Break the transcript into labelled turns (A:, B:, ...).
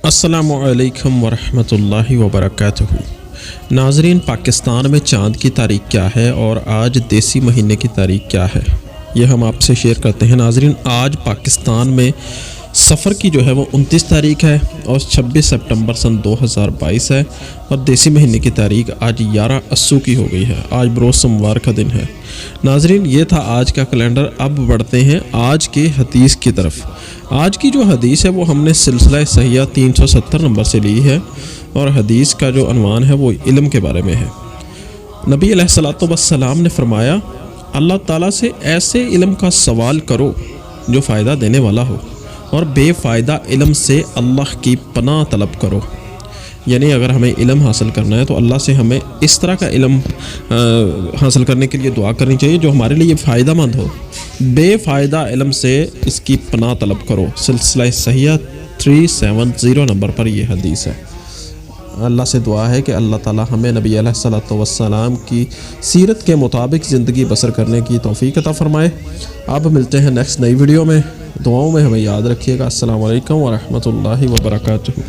A: السلام علیکم ورحمۃ اللہ وبرکاتہ۔ ناظرین، پاکستان میں چاند کی تاریخ کیا ہے اور آج دیسی مہینے کی تاریخ کیا ہے، یہ ہم آپ سے شیئر کرتے ہیں۔ ناظرین، آج پاکستان میں سفر کی جو ہے وہ 29 تاریخ ہے اور 26 سپٹمبر سن 2022 ہے، اور دیسی مہینے کی تاریخ آج 11 اسو کی ہو گئی ہے۔ آج بروز سوموار کا دن ہے۔ ناظرین، یہ تھا آج کا کیلنڈر۔ اب بڑھتے ہیں آج کے حدیث کی طرف۔ آج کی جو حدیث ہے وہ ہم نے سلسلہ صحیحہ 370 نمبر سے لی ہے، اور حدیث کا جو عنوان ہے وہ علم کے بارے میں ہے۔ نبی علیہ الصلوۃ والسلام نے فرمایا، اللہ تعالیٰ سے ایسے علم کا سوال کرو جو فائدہ دینے والا ہو، اور بے فائدہ علم سے اللہ کی پناہ طلب کرو۔ یعنی اگر ہمیں علم حاصل کرنا ہے تو اللہ سے ہمیں اس طرح کا علم حاصل کرنے کے لیے دعا کرنی چاہیے جو ہمارے لیے فائدہ مند ہو۔ بے فائدہ علم سے اس کی پناہ طلب کرو۔ سلسلہ صحیحہ 370 نمبر پر یہ حدیث ہے۔ اللہ سے دعا ہے کہ اللہ تعالی ہمیں نبی علیہ الصلوۃ والسلام کی سیرت کے مطابق زندگی بسر کرنے کی توفیق عطا فرمائے۔ اب ملتے ہیں نیکسٹ نئی ویڈیو میں۔ دعاؤں میں ہمیں یاد رکھیے گا۔ السلام علیکم ورحمۃ اللہ وبرکاتہ۔